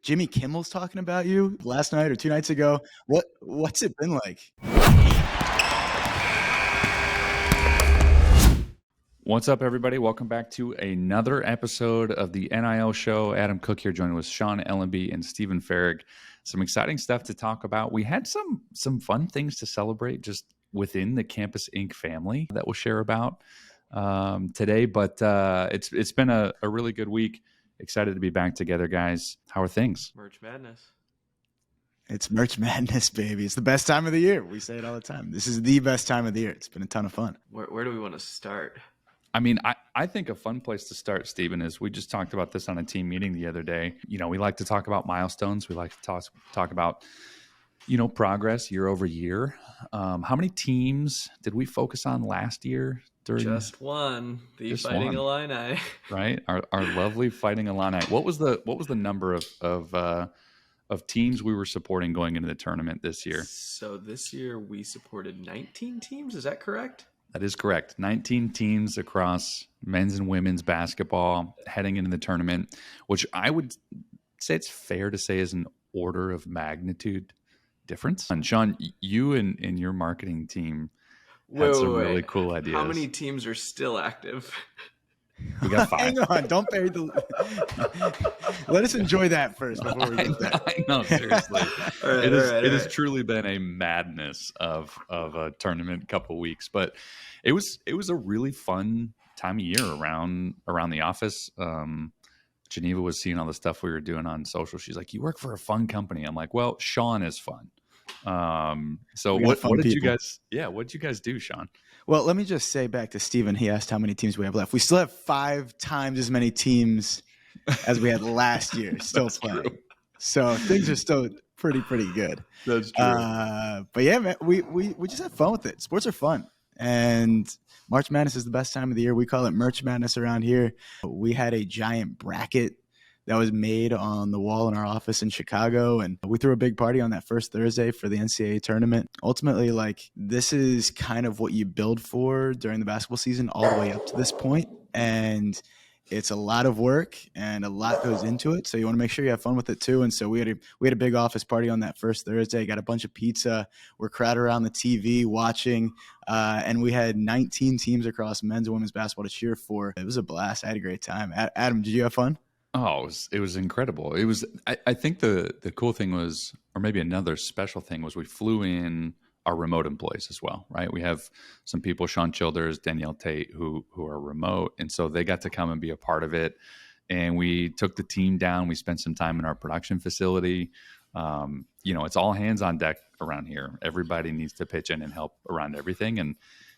Jimmy Kimmel's talking about you last night or 2 nights ago. What's it been like? What's up, everybody? Welcome back to another episode of the NIL show. Adam Cook here, joined with Sean Ellenby and Stephen Farrig. Some exciting stuff to talk about. We had some fun things to celebrate just within the Campus Inc. family that we'll share about today. But it's been a really good week. Excited to be back together, guys. How are things? Merch Madness. It's Merch Madness, baby. It's the best time of the year. We say it all the time. This is the best time of the year. It's been a ton of fun. Where do we want to start? I mean, I think a fun place to start, Stephen, is we just talked about this on a team meeting the other day. You know, we like to talk about milestones. We like to talk about, progress year over year. How many teams did we focus on last year? Just one, the Fighting Illini. Right, our lovely Fighting Illini. What was the number of teams we were supporting going into the tournament this year? So this year we supported 19 teams. Is that correct? That is correct. 19 teams across men's and women's basketball heading into the tournament, which I would say it's fair to say is an order of magnitude difference. And Sean, you and your marketing team had some really cool ideas. How many teams are still active? We got 5. Hang on, don't bury the. Let us enjoy that first before we get that. I know, seriously. It has truly been a madness of a tournament couple weeks, but it was a really fun time of year around the office. Geneva was seeing all the stuff we were doing on social. She's like, "You work for a fun company." I'm like, "Well, Sean is fun." So what did you guys? Yeah, what did you guys do, Sean? Well, let me just say back to Steven. He asked how many teams we have left. We still have 5 times as many teams as we had last year still playing. True. So things are still pretty good. That's true. But yeah, man, we just have fun with it. Sports are fun. And March Madness is the best time of the year. We call it Merch Madness around here. We had a giant bracket that was made on the wall in our office in Chicago. And we threw a big party on that first Thursday for the NCAA tournament. Ultimately, this is kind of what you build for during the basketball season all the way up to this point. And it's a lot of work and a lot goes into it. So you want to make sure you have fun with it too. And so we had a big office party on that first Thursday, got a bunch of pizza. We're crowded around the TV watching. And we had 19 teams across men's and women's basketball to cheer for. It was a blast. I had a great time. Adam, did you have fun? Oh, it was incredible. It was. I think the cool thing was, or maybe another special thing was, we flew in our remote employees as well, right? We have some people, Sean Childers, Danielle Tate, who are remote, and so they got to come and be a part of it. And we took the team down. We spent some time in our production facility. It's all hands on deck around here. Everybody needs to pitch in and help around everything, and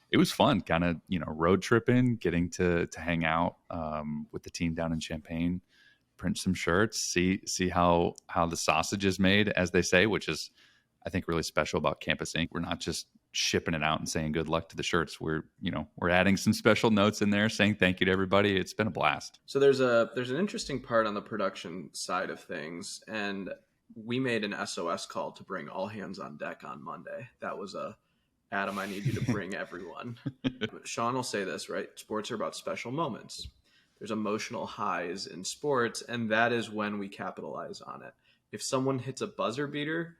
it was fun. Kind of road tripping, getting to hang out with the team down in Champaign. Print some shirts, see how the sausage is made, as they say, which is, I think, really special about Campus Inc. We're not just shipping it out and saying good luck to the shirts. We're adding some special notes in there saying thank you to everybody. It's been a blast. So there's an interesting part on the production side of things, and we made an SOS call to bring all hands on deck on Monday. That was Adam, I need you to bring everyone. Sean will say this, right? Sports are about special moments. There's emotional highs in sports, and that is when we capitalize on it. If someone hits a buzzer beater,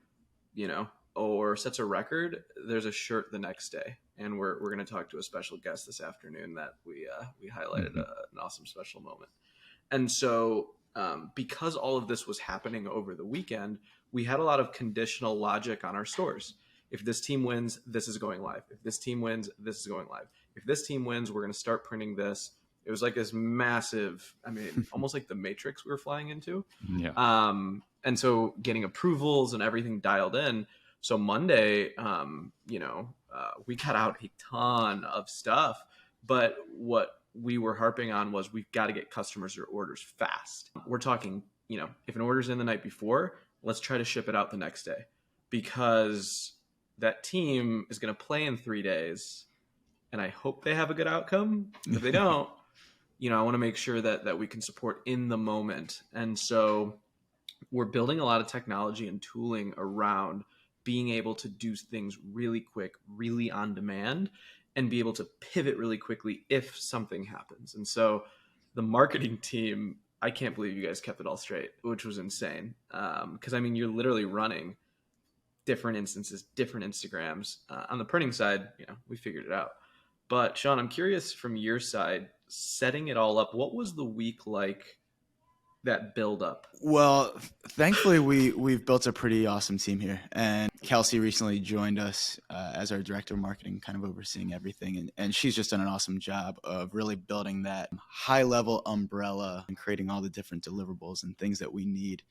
or sets a record, there's a shirt the next day. And we're going to talk to a special guest this afternoon that we highlighted an awesome special moment. And so because all of this was happening over the weekend, we had a lot of conditional logic on our stores. If this team wins, this is going live. If this team wins, this is going live. If this team wins, we're going to start printing this. It was like this massive, almost like the Matrix we were flying into. Yeah. And so getting approvals and everything dialed in. So Monday, we cut out a ton of stuff, but what we were harping on was we've got to get customers their orders fast. We're talking, if an order's in the night before, let's try to ship it out the next day, because that team is going to play in 3 days, and I hope they have a good outcome. If they don't, I want to make sure that we can support in the moment. And so we're building a lot of technology and tooling around being able to do things really quick, really on demand, and be able to pivot really quickly if something happens. And so the marketing team I can't believe you guys kept it all straight, which was insane. Because I mean, you're literally running different instances, different Instagrams. On the printing side, we figured it out. But Sean, I'm curious from your side, setting it all up, what was the week like, that build up? Well, thankfully we've built a pretty awesome team here, and Kelsey recently joined us as our director of marketing, kind of overseeing everything, and she's just done an awesome job of really building that high level umbrella and creating all the different deliverables and things that we need.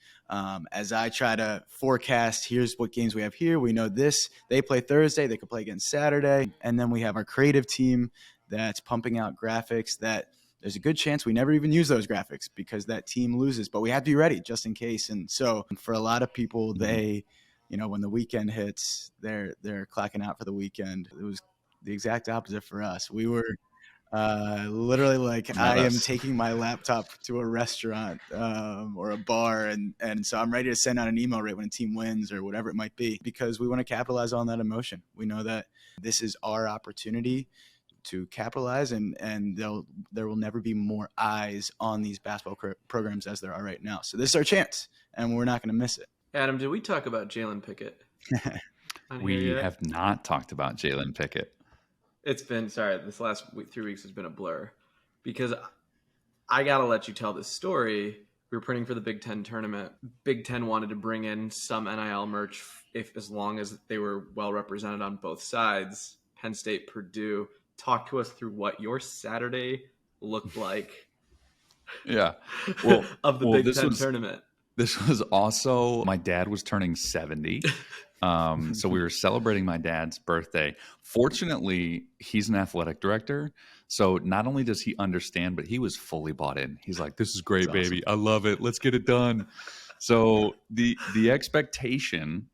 As I try to forecast, here's what games we have here. We know this, they play Thursday, they could play again Saturday, and then we have our creative team that's pumping out graphics that there's a good chance we never even use those graphics because that team loses, but we have to be ready just in case. And so for a lot of people, they, when the weekend hits, they're clacking out for the weekend. It was the exact opposite for us. We were literally like, I am taking my laptop to a restaurant or a bar. And so I'm ready to send out an email right when a team wins or whatever it might be, because we want to capitalize on that emotion. We know that this is our opportunity to capitalize, and there will never be more eyes on these basketball programs as there are right now. So this is our chance, and we're not going to miss it. Adam, did we talk about Jalen Pickett? We have not talked about Jalen Pickett. It's been, this last 3 weeks has been a blur, because I got to let you tell this story. We were printing for the Big Ten tournament. Big Ten wanted to bring in some NIL merch as long as they were well represented on both sides. Penn State, Purdue. Talk to us through what your Saturday looked like. Yeah. Of the Big Ten tournament. This was also, my dad was turning 70. So we were celebrating my dad's birthday. Fortunately, he's an athletic director. So not only does he understand, but he was fully bought in. He's like, this is great, That's baby. Awesome. I love it. Let's get it done. So the expectation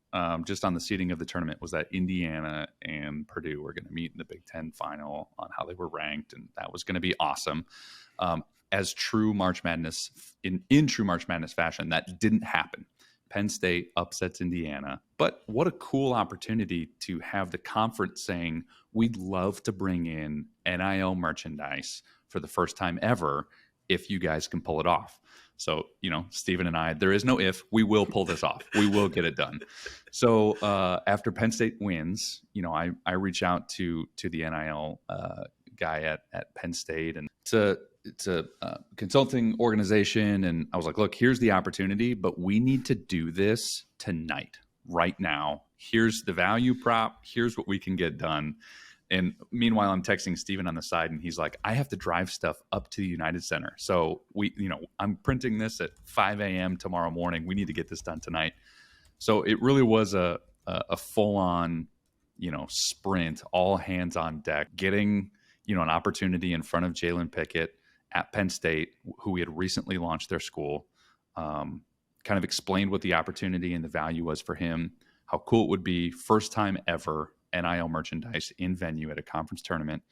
just on the seeding of the tournament was that Indiana and Purdue were going to meet in the Big Ten final on how they were ranked, and that was going to be awesome. As true March Madness, in true March Madness fashion, that didn't happen. Penn State upsets Indiana. But what a cool opportunity to have the conference saying, we'd love to bring in NIL merchandise for the first time ever if you guys can pull it off. So, Stephen and I, there is no if, we will pull this off. We will get it done. So after Penn State wins, I reach out to the NIL guy at Penn State, and it's a consulting organization. And I was like, look, here's the opportunity, but we need to do this tonight, right now. Here's the value prop. Here's what we can get done. And meanwhile, I'm texting Steven on the side, and he's like, I have to drive stuff up to the United Center. So I'm printing this at 5 a.m. tomorrow morning. We need to get this done tonight. So it really was a full on, sprint, all hands on deck, getting, an opportunity in front of Jalen Pickett at Penn State, who we had recently launched their school, kind of explained what the opportunity and the value was for him, how cool it would be, first time ever NIL merchandise in venue at a conference tournament.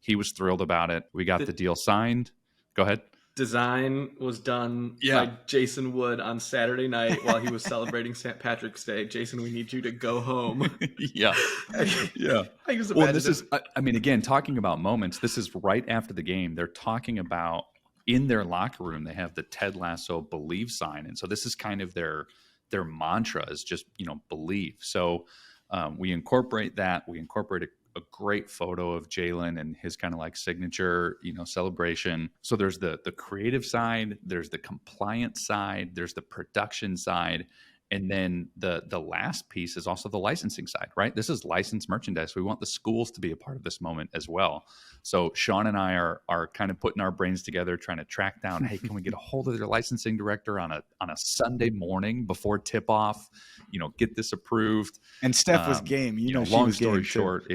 He was thrilled about it. We got the deal signed. Go ahead. Design was done by Jason Wood on Saturday night while he was celebrating St. Patrick's Day. Jason, we need you to go home. Yeah. I just well, this is, again, talking about moments, this is right after the game. They're talking about in their locker room, they have the Ted Lasso believe sign. And so this is kind of their mantra is just, believe. So we incorporate that. We incorporate a great photo of Jalen and his kind of like signature, celebration. So there's the creative side, there's the compliance side, there's the production side. And then the last piece is also the licensing side, right? This is licensed merchandise. We want the schools to be a part of this moment as well. So Sean and I are kind of putting our brains together, trying to track down, hey, can we get a hold of their licensing director on a Sunday morning before tip off, get this approved. And Steph was game. Long story short,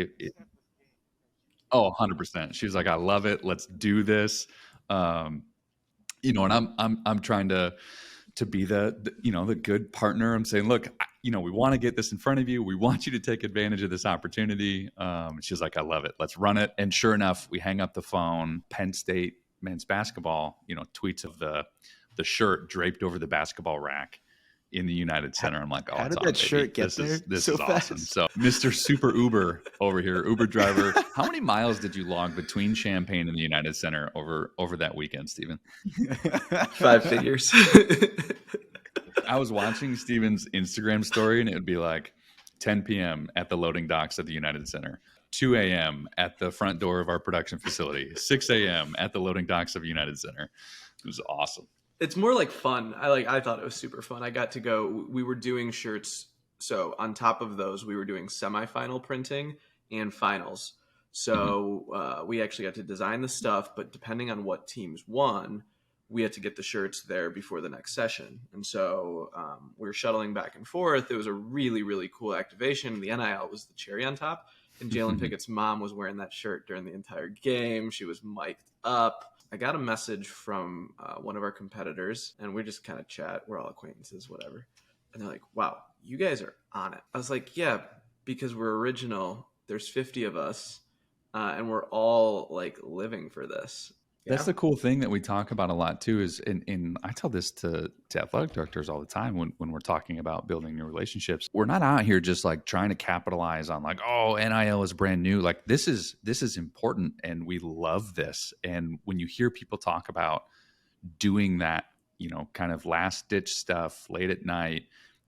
100%. She was like, I love it. Let's do this. And I'm trying to be the good partner. I'm saying, look, we want to get this in front of you. We want you to take advantage of this opportunity. She's like, I love it. Let's run it. And sure enough, we hang up the phone. Penn State men's basketball, tweets of the shirt draped over the basketball rack. in the United Center. I'm like, oh, How it's did on, that baby. shirt get This there is so awesome. fast? So Mr. Super Uber over here, Uber driver. How many miles did you log between Champaign and the United Center over that weekend, Stephen? 5 figures. I was watching Steven's Instagram story, and it would be like 10 p.m. at the loading docks at the United Center, 2 a.m. at the front door of our production facility, 6 a.m. at the loading docks of United Center. It was awesome. It's more like fun. I thought it was super fun. I got to go. We were doing shirts. So on top of those, we were doing semifinal printing and finals. So we actually got to design the stuff, but depending on what teams won, we had to get the shirts there before the next session. And so we were shuttling back and forth. It was a really, really cool activation. The NIL was the cherry on top. And Jalen Pickett's mom was wearing that shirt during the entire game. She was mic'd up. I got a message from one of our competitors, and we just kind of chat. We're all acquaintances, whatever. And they're like, wow, you guys are on it. I was like, yeah, because we're original. There's 50 of us, and we're all like living for this. That's the cool thing that we talk about a lot too is I tell this to athletic directors all the time when we're talking about building new relationships. We're not out here just like trying to capitalize on like, oh, NIL is brand new. Like this is important and we love this. And when you hear people talk about doing that, kind of last ditch stuff late at night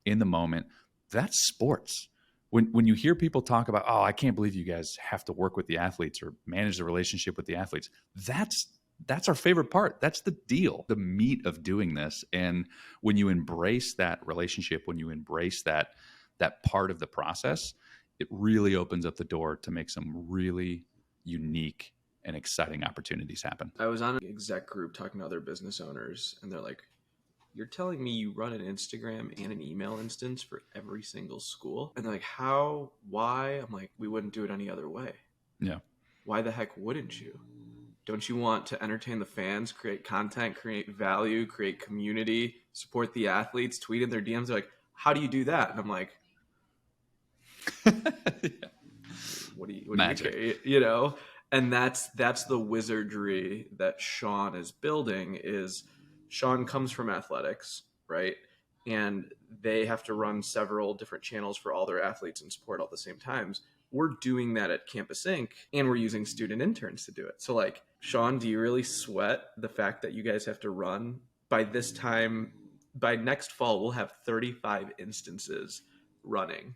in the moment, that's sports. When you hear people talk about, oh, I can't believe you guys have to work with the athletes or manage the relationship with the athletes, that's our favorite part. That's the deal, the meat of doing this. And when you embrace that relationship, when you embrace that part of the process, it really opens up the door to make some really unique and exciting opportunities happen. I was on an exec group talking to other business owners, and they're like, you're telling me you run an Instagram and an email instance for every single school? And they're like, how? Why? I'm like, we wouldn't do it any other way. Yeah. Why the heck wouldn't you? Don't you want to entertain the fans, create content, create value, create community, support the athletes, tweet in their DMs? They're like, how do you do that? And I'm like, what do you care? And that's the wizardry that Sean is building. Is Sean comes from athletics, right? And they have to run several different channels for all their athletes and support all at the same times. We're doing that at Campus Inc. and we're using student interns to do it. So like, Sean, do you really sweat the fact that you guys have to run by this time? By next fall, we'll have 35 instances running.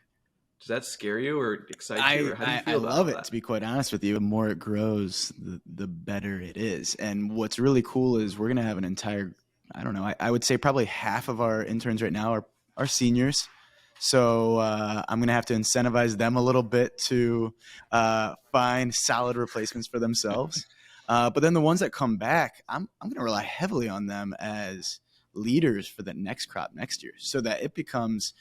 Does that scare you or excite you? Or how do you feel about love it, that? to be quite honest with you. The more it grows, the better it is. And what's really cool is we're going to have an entire, I don't know, I would say probably half of our interns right now are seniors. So I'm going to have to incentivize them a little bit to find solid replacements for themselves. But then the ones that come back, I'm going to rely heavily on them as leaders for the next crop next year, so that it becomes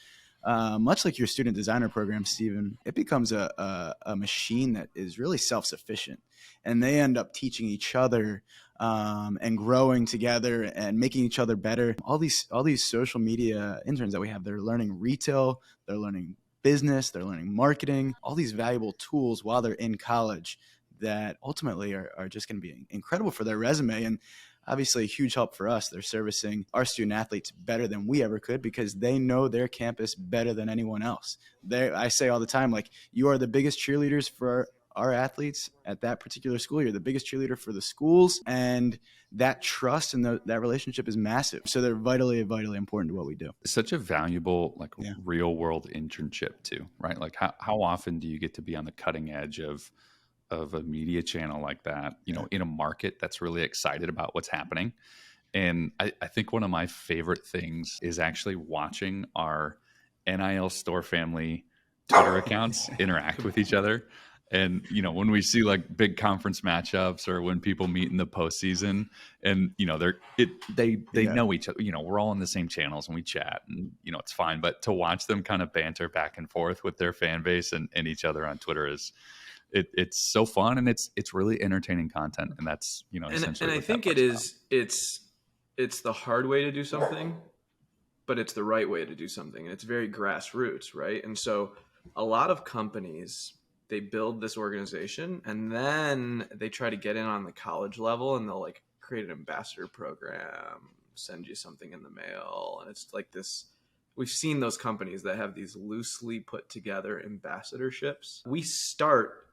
much like your student designer program, Stephen. It becomes a machine that is really self-sufficient, and they end up teaching each other and growing together and making each other better. All these social media interns that we have, they're learning retail, they're learning business, they're learning marketing, all these valuable tools while they're in college that ultimately are just going to be incredible for their resume. And obviously a huge help for us. They're servicing our student athletes better than we ever could because they know their campus better than anyone else. I say all the time, like, you are the biggest cheerleaders for our athletes at that particular school. You're the biggest cheerleader for the schools, and that trust and that relationship is massive. So they're vitally, vitally important to what we do. Such a valuable, real world internship too, right? Like how often do you get to be on the cutting edge of a media channel like that, in a market that's really excited about what's happening? And I think one of my favorite things is actually watching our NIL store family Twitter accounts interact with each other. And, when we see like big conference matchups or when people meet in the postseason and, they know each other, we're all on the same channels and we chat and, it's fine. But to watch them kind of banter back and forth with their fan base and each other on Twitter it's so fun, and it's really entertaining content. And that's, essentially. And I think it's the hard way to do something, but it's the right way to do something. And it's very grassroots, right? And so a lot of companies, they build this organization and then they try to get in on the college level, and they'll like create an ambassador program, send you something in the mail. And it's like this we've seen those companies that have these loosely put together ambassadorships. We start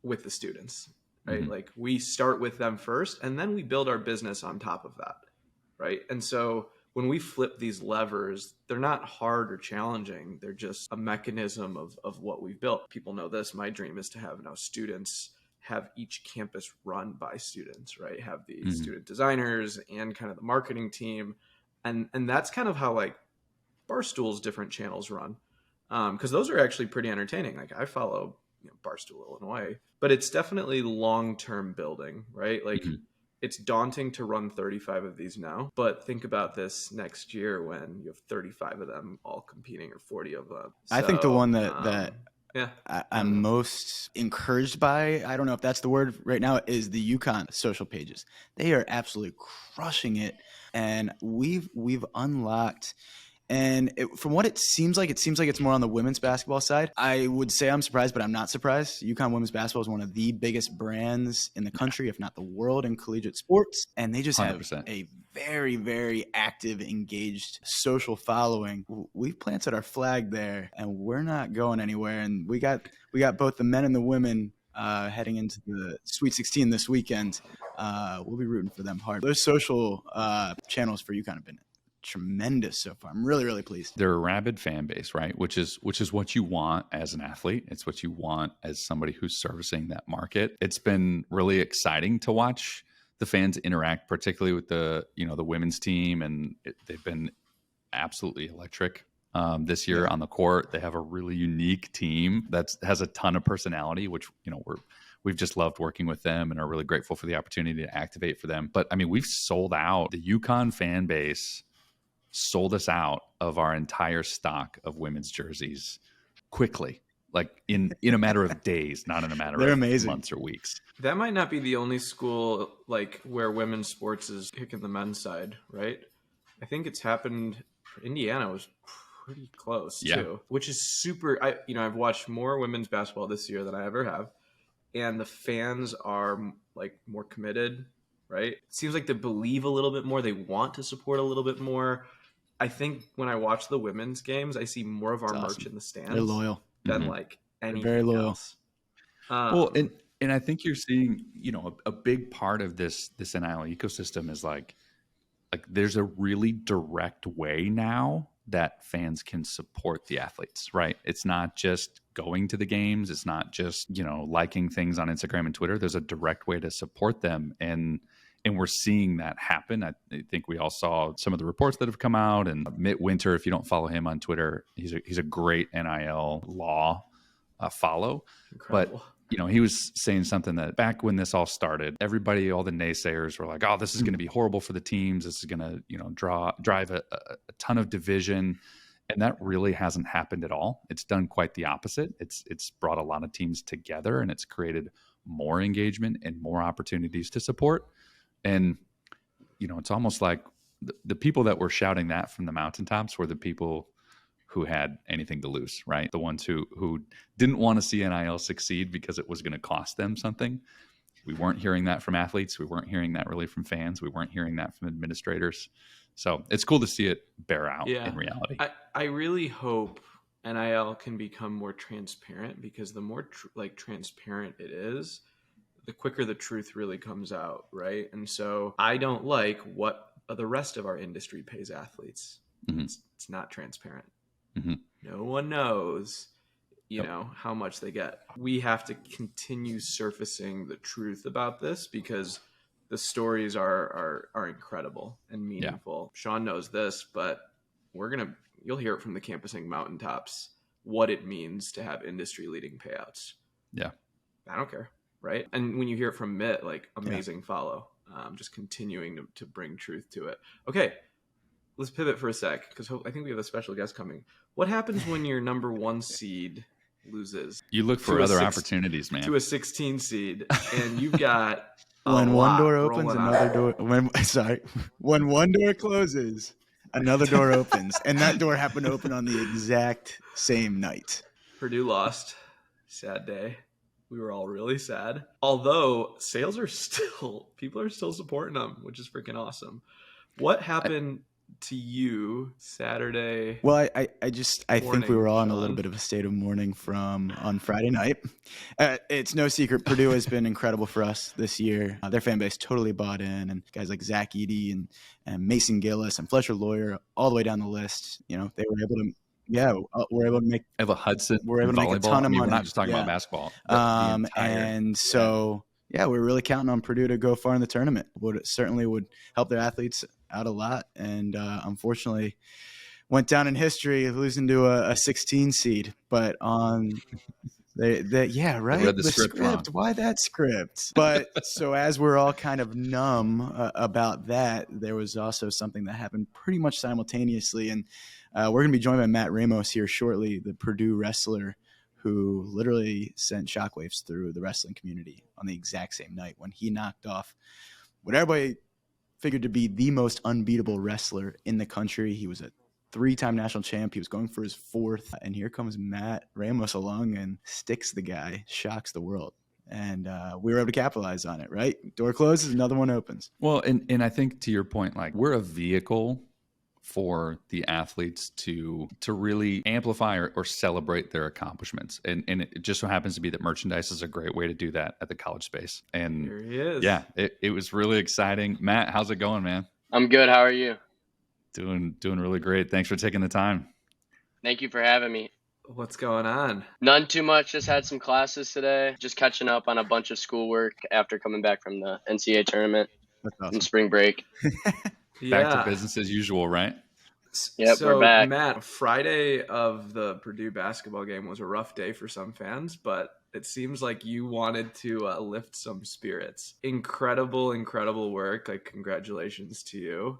with the students, right? Mm-hmm. Like we start with them first, and then we build our business on top of that, right? And so when we flip these levers, they're not hard or challenging. They're just a mechanism of what we've built. People know this. My dream is to have now students have each campus run by students, right? Have the student designers and kind of the marketing team. And that's kind of how like Barstool's different channels run. Because those are actually pretty entertaining. Like I follow Barstool Illinois, but it's definitely long-term building, right? Like it's daunting to run 35 of these now, but think about this next year when you have 35 of them all competing, or 40 of them. I think the one that yeah, I'm most encouraged by, I don't know if that's the word right now, is the UConn social pages. They are absolutely crushing it. And we've unlocked, and from what it seems like it's more on the women's basketball side. I would say I'm surprised, but I'm not surprised. UConn women's basketball is one of the biggest brands in the country, if not the world, in collegiate sports. And they just 100%. have a very, very active, engaged social following. We've planted our flag there, and we're not going anywhere. And we got both the men and the women heading into the Sweet 16 this weekend. We'll be rooting for them hard. Those social channels for UConn have been tremendous so far. I'm really, really pleased. They're a rabid fan base, right? Which is what you want as an athlete. It's what you want as somebody who's servicing that market. It's been really exciting to watch the fans interact, particularly with the women's team, and they've been absolutely electric. This year on the court, they have a really unique team that has a ton of personality, which we've just loved working with them and are really grateful for the opportunity to activate for them. But I mean, we've sold out. The UConn fan base sold us out of our entire stock of women's jerseys quickly, like in a matter of days, not in a matter of months or weeks. That might not be the only school like where women's sports is kicking the men's side, right? I think it's happened. Indiana was pretty close too, which is super. I've watched more women's basketball this year than I ever have, and the fans are like more committed, right? It seems like they believe a little bit more. They want to support a little bit more. I think when I watch the women's games, I see more of our merch in the stands. They're loyal Than like anything very loyal. else. Well, and I think you're seeing, a big part of this NIL ecosystem is like there's a really direct way now that fans can support the athletes, right? It's not just going to the games. It's not just, liking things on Instagram and Twitter. There's a direct way to support them. And we're seeing that happen. I think we all saw some of the reports that have come out. And Mitt Winter, if you don't follow him on Twitter, he's a great NIL law follow. Incredible. But he was saying something that back when this all started, everybody, all the naysayers were like, "Oh, this is going to be horrible for the teams. This is going to drive a ton of division." And that really hasn't happened at all. It's done quite the opposite. It's brought a lot of teams together, and it's created more engagement and more opportunities to support. And, it's almost like the people that were shouting that from the mountaintops were the people who had anything to lose, right? The ones who didn't want to see NIL succeed because it was going to cost them something. We weren't hearing that from athletes. We weren't hearing that really from fans. We weren't hearing that from administrators. So it's cool to see it bear out in reality. I really hope NIL can become more transparent, because the more transparent it is, the quicker the truth really comes out, right? And so I don't like what the rest of our industry pays athletes. Mm-hmm. It's not transparent. Mm-hmm. No one knows, how much they get. We have to continue surfacing the truth about this, because the stories are incredible and meaningful. Yeah. Sean knows this, but you'll hear it from the campusing mountaintops what it means to have industry leading payouts. Yeah. I don't care. Right. And when you hear it from Mitt, amazing follow, just continuing to bring truth to it. Okay. Let's pivot for a sec, because I think we have a special guest coming. What happens when your number 1 seed loses? You look for other opportunities, man. To a 16 seed, and you've got when one door opens, another door. When one door closes, another door opens, and that door happened to open on the exact same night. Purdue lost. Sad day. We were all really sad. Although people are still supporting them, which is freaking awesome. What happened to you Saturday. Well, I think we Morning, were all in a little Sean. bit of a state of mourning from on Friday night. It's no secret Purdue has been incredible for us this year. Their fan base totally bought in, and guys like Zach Eady and Mason Gillis and Fletcher Lawyer, all the way down the list. You know, they were able to, we're able to make Eva Hudson, we're able to make a volleyball. ton I of mean, we're money. not just talking about Yeah. basketball. The entire. And so, we're really counting on Purdue to go far in the tournament. Certainly would help their athletes out a lot. And unfortunately, went down in history losing to a 16 seed. But on right. read the script wrong. Why that script? But so as we're all kind of numb about that, there was also something that happened pretty much simultaneously. And we're going to be joined by Matt Ramos here shortly, the Purdue wrestler who literally sent shockwaves through the wrestling community on the exact same night when he knocked off what everybody figured to be the most unbeatable wrestler in the country. He was a 3-time national champ. He was going for his 4th. And here comes Matt Ramos along and sticks the guy, shocks the world. And we were able to capitalize on it, right? Door closes, another one opens. Well, and I think to your point, like we're a vehicle for the athletes to really amplify or celebrate their accomplishments. And it just so happens to be that merchandise is a great way to do that at the college space. And Here he is. yeah, it was really exciting. Matt, how's it going, man? I'm good. How are you? Doing really great. Thanks for taking the time. Thank you for having me. What's going on? None too much. Just had some classes today. Just catching up on a bunch of schoolwork after coming back from the NCAA tournament That's awesome. and spring break. Back to business as usual, right? Yep, so, we're back. Matt, Friday of the Purdue basketball game was a rough day for some fans, but it seems like you wanted to lift some spirits. Incredible work. Like, congratulations to you.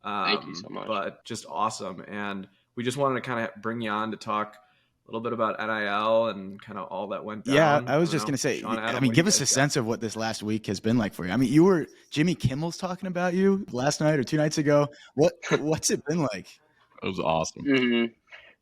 Thank you so much. But just awesome. And we just wanted to kind of bring you on to talk a little bit about NIL and kind of all that went down. Yeah, I was just going to say, Sean, Adam, I mean, what do give you us a guys got? sense of what this last week has been like for you. I mean, Jimmy Kimmel's talking about you last night or 2 nights ago. What's it been like? It was awesome. Mm-hmm.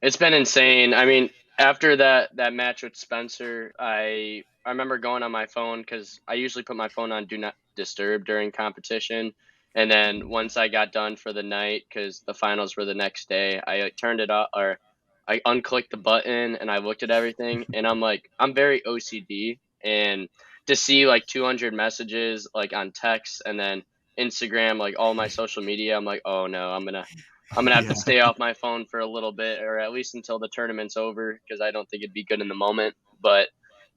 It's been insane. I mean, after that match with Spencer, I remember going on my phone because I usually put my phone on Do Not Disturb during competition. And then once I got done for the night, because the finals were the next day, I turned it off, or I unclicked the button and I looked at everything. And I'm like, I'm very OCD. And to see like 200 messages like on text and then Instagram, like all my social media, I'm like, oh no, I'm gonna have to stay off my phone for a little bit, or at least until the tournament's over, because I don't think it'd be good in the moment. But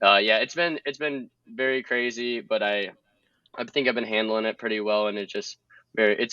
it's been very crazy, but I think I've been handling it pretty well, and it's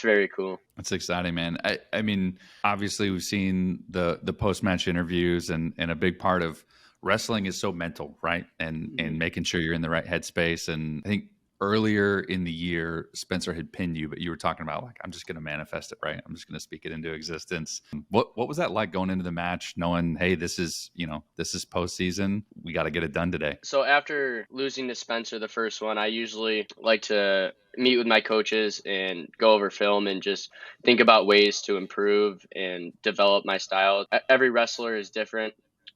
very cool. That's exciting, man. I mean, obviously we've seen the post-match interviews, and a big part of wrestling is so mental, right? And making sure you're in the right headspace. And I think earlier in the year, Spencer had pinned you, but you were talking about like, I'm just going to manifest it, right? I'm just going to speak it into existence. What was that like going into the match, knowing, hey, this is postseason. We got to get it done today. So after losing to Spencer, the first one, I usually like to meet with my coaches and go over film and just think about ways to improve and develop my style. Every wrestler is different,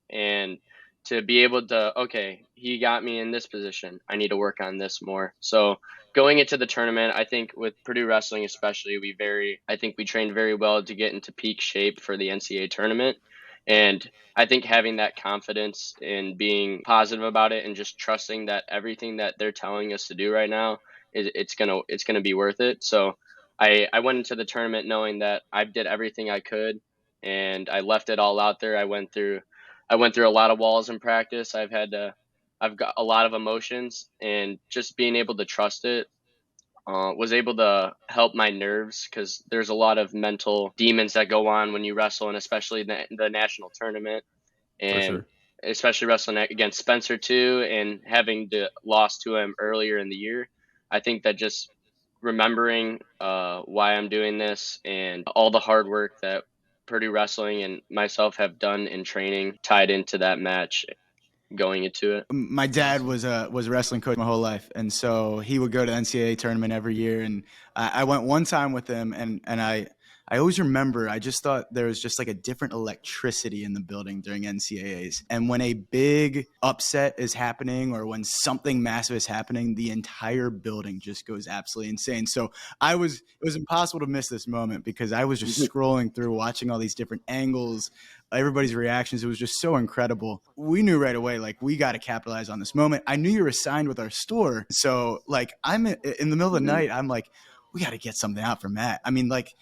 and to be able to, okay, he got me in this position, I need to work on this more. So going into the tournament, I think with Purdue wrestling especially, we trained very well to get into peak shape for the NCAA tournament. And I think having that confidence and being positive about it and just trusting that everything that they're telling us to do right now, it's gonna be worth it. So I went into the tournament knowing that I did everything I could, and I left it all out there. I went through a lot of walls in practice. I've got a lot of emotions, and just being able to trust it was able to help my nerves, because there's a lot of mental demons that go on when you wrestle, and especially the national tournament, and sure. especially wrestling against Spencer too, and having lost to him earlier in the year. I think that just remembering why I'm doing this and all the hard work that Purdue wrestling and myself have done in training tied into that match going into it. My dad was a wrestling coach my whole life, and so he would go to the NCAA tournament every year. And I went one time with him, and I I always remember, I just thought there was just like a different electricity in the building during NCAAs. And when a big upset is happening or when something massive is happening, the entire building just goes absolutely insane. So it was impossible to miss this moment because I was just scrolling through, watching all these different angles, everybody's reactions. It was just so incredible. We knew right away, like, we got to capitalize on this moment. I knew you were signed with our store. So like, I'm in the middle of the night, I'm like, we got to get something out for Matt. I mean, like,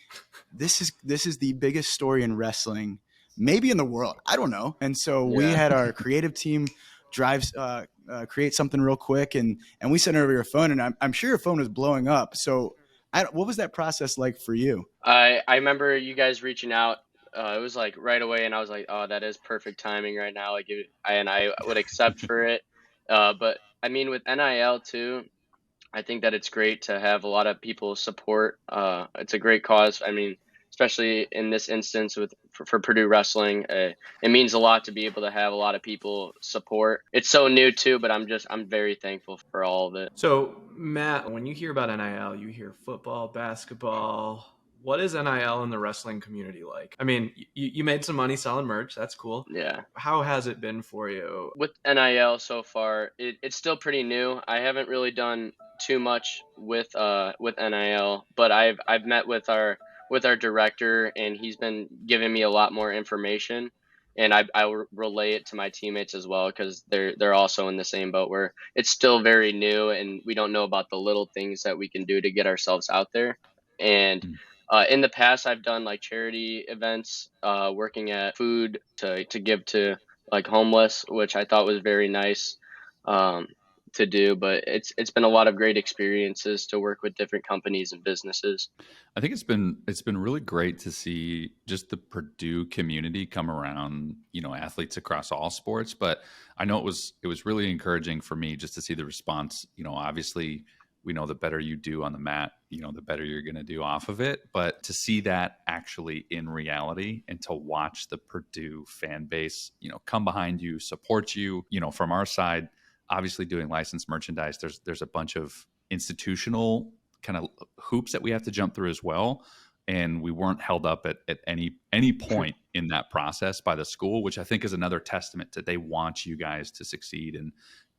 this is the biggest story in wrestling, maybe in the world. I don't know. And so we had our creative team create something real quick, and we sent it over your phone, and I'm sure your phone was blowing up. So what was that process like for you? I remember you guys reaching out. It was like right away, and I was like, "Oh, that is perfect timing right now." Like, I would accept for it. But I mean, with NIL too, I think that it's great to have a lot of people support. It's a great cause. I mean, especially in this instance for Purdue wrestling, it means a lot to be able to have a lot of people support. It's so new too, but I'm very thankful for all of it. So, Matt, when you hear about NIL, you hear football, basketball. What is NIL in the wrestling community like? I mean, you made some money selling merch. That's cool. Yeah. How has it been for you? With NIL so far, it's still pretty new. I haven't really done too much with NIL, but I've met with our director, and he's been giving me a lot more information, and I will relay it to my teammates as well because they're also in the same boat where it's still very new and we don't know about the little things that we can do to get ourselves out there. And in the past, I've done like charity events, working at food to give to like homeless, which I thought was very nice to do. But it's been a lot of great experiences to work with different companies and businesses. I think it's been really great to see just the Purdue community come around, athletes across all sports. But I know it was really encouraging for me just to see the response. Obviously, we know the better you do on the mat, the better you're going to do off of it. But to see that actually in reality and to watch the Purdue fan base, come behind you, support you, from our side, obviously doing licensed merchandise, there's a bunch of institutional kind of hoops that we have to jump through as well. And we weren't held up at any point in that process by the school, which I think is another testament that they want you guys to succeed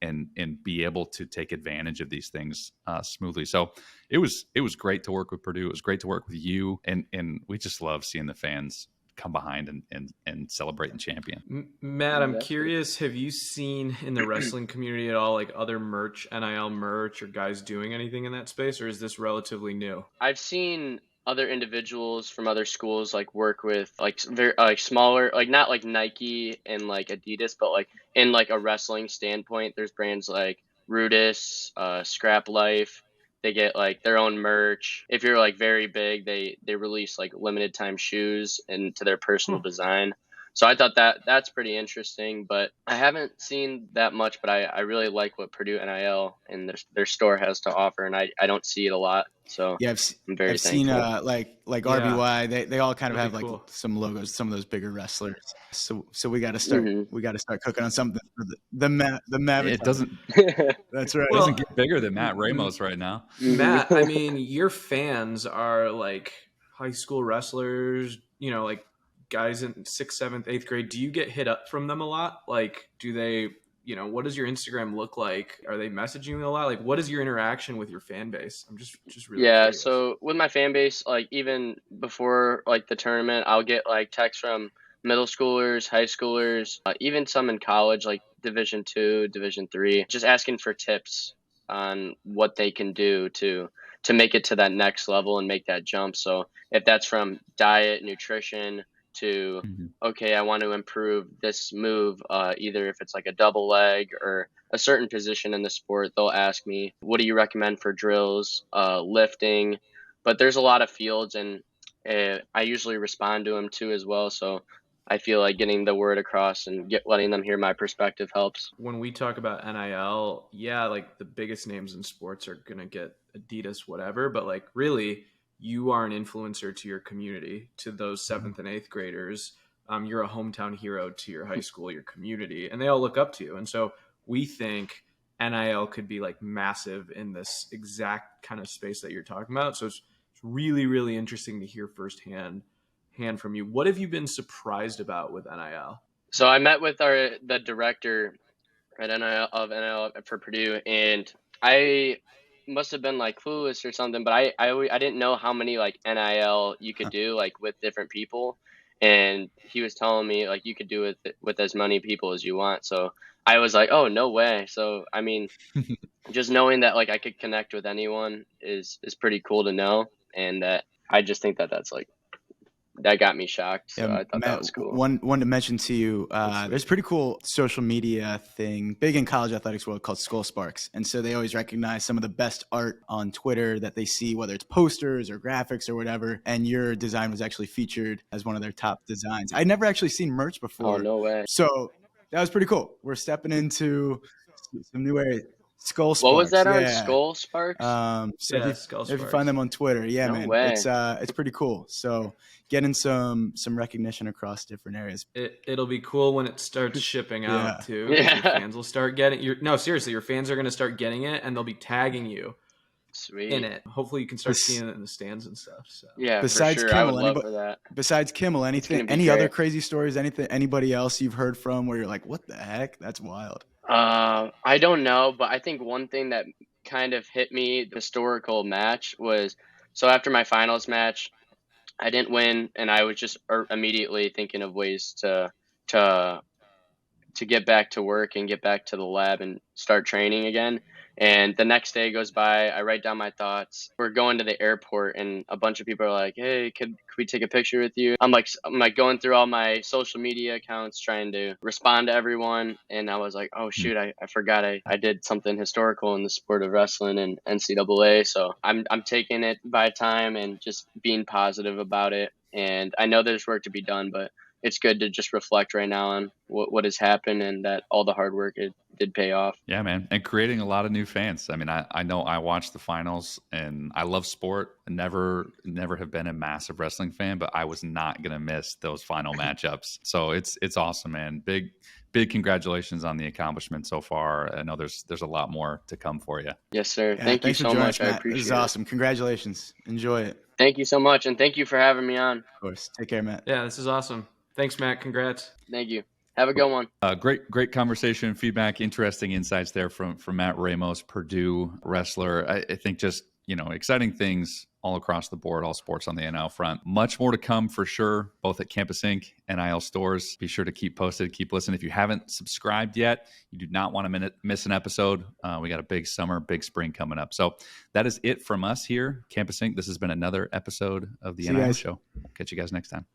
and be able to take advantage of these things smoothly. So it was great to work with Purdue. It was great to work with you, and we just love seeing the fans come behind and celebrate and champion. Matt, I'm curious, have you seen in the wrestling community at all, like other NIL merch, or guys doing anything in that space, or is this relatively new? I've seen other individuals from other schools like work with like very like smaller, like not like Nike and like Adidas, but like in like a wrestling standpoint, there's brands like Rudis, Scrap Life. They get like their own merch. If you're like very big, they release like limited time shoes and to their personal design. So I thought that's pretty interesting, but I haven't seen that much. But I really like what Purdue NIL and their store has to offer, and I don't see it a lot. So Yeah, I'm very I've seen thankful. like RBY. They all kind of have like cool. some logos, some of those bigger wrestlers. So we got to start Mm-hmm. we got to start cooking on something for the Mavic. It doesn't That's right. doesn't get bigger than Matt Ramos right now. Matt, I mean, your fans are like high school wrestlers, like guys in 6th, 7th, 8th grade. Do you get hit up from them a lot? Like, do they, what does your Instagram look like? Are they messaging you a lot? Like, what is your interaction with your fan base? I'm just really curious. So with my fan base, like even before like the tournament, I'll get like texts from middle schoolers, high schoolers, even some in college, like Division 2, Division 3, just asking for tips on what they can do to make it to that next level and make that jump. So if that's from diet, nutrition to, okay, I want to improve this move, either if it's like a double leg or a certain position in the sport, they'll ask me, what do you recommend for drills, lifting? But there's a lot of fields, and I usually respond to them too as well. So I feel like getting the word across and letting them hear my perspective helps. When we talk about NIL, yeah, like the biggest names in sports are going to get Adidas, whatever. But like really, you are an influencer to your community, to those 7th and 8th graders. You're a hometown hero to your high school, your community, and they all look up to you. And so we think NIL could be like massive in this exact kind of space that you're talking about. So it's It's really, really interesting to hear firsthand from you. What have you been surprised about with NIL? So I met with the director at NIL for Purdue, and I must have been like clueless or something, but I didn't know how many like NIL you could do like with different people, and he was telling me like you could do it with as many people as you want. So I was like, oh, no way. So I mean, just knowing that like I could connect with anyone is pretty cool to know, and that I just think that that's like that got me shocked. So I thought Matt, that was cool. one to mention to you, there's a pretty cool social media thing, big in college athletics world, called Skull Sparks. And so they always recognize some of the best art on Twitter that they see, whether it's posters or graphics or whatever. And your design was actually featured as one of their top designs. I'd never actually seen merch before. Oh, no way. So that was pretty cool. We're stepping into some new areas. Skull Sparks. What was that on? Yeah. Skull Sparks? So Yeah, if Skull you Sparks. find them on Twitter, yeah, No man, way. it's pretty cool. So getting some recognition across different areas. It'll be cool when it starts shipping out Yeah. too. 'Cause Yeah. Your fans will start getting seriously, your fans are going to start getting it, and they'll be tagging you Sweet. in it. Hopefully, you can start seeing it in the stands and stuff. So Yeah, Besides for sure. I would Kimmel, love for that. Besides Kimmel, gonna be any other great. crazy stories? Anybody else you've heard from where you're like, what the heck? That's wild. I don't know, but I think one thing that kind of hit me, the historical match, was so after my finals match, I didn't win, and I was just immediately thinking of ways to get back to work and get back to the lab and start training again. And the next day goes by, I write down my thoughts. We're going to the airport, and a bunch of people are like, hey, could we take a picture with you? I'm like going through all my social media accounts trying to respond to everyone. And I was like, oh shoot, I forgot I did something historical in the sport of wrestling and NCAA. So I'm taking it by time and just being positive about it. And I know there's work to be done, but it's good to just reflect right now on what has happened and that all the hard work it did pay off. Yeah, man. And creating a lot of new fans. I mean, I know I watched the finals and I love sport. I never have been a massive wrestling fan, but I was not going to miss those final matchups. So it's awesome, man. Big congratulations on the accomplishment so far. I know there's a lot more to come for you. Yes, sir. Yeah, thank you thanks for so joining much. us, I Matt. appreciate This is it. awesome. Congratulations. Enjoy it. Thank you so much. And thank you for having me on. Of course. Take care, Matt. yeah, this is awesome. Thanks, Matt. Congrats. Thank you. Have a good one. Great conversation, feedback, interesting insights there from Matt Ramos, Purdue wrestler. I think just, exciting things all across the board, all sports on the NIL front. Much more to come for sure, both at Campus Inc. NIL stores. Be sure to keep posted, keep listening. If you haven't subscribed yet, you do not want to miss an episode. We got a big summer, big spring coming up. So that is it from us here, Campus Inc. This has been another episode of the NIL Show. Catch you guys next time.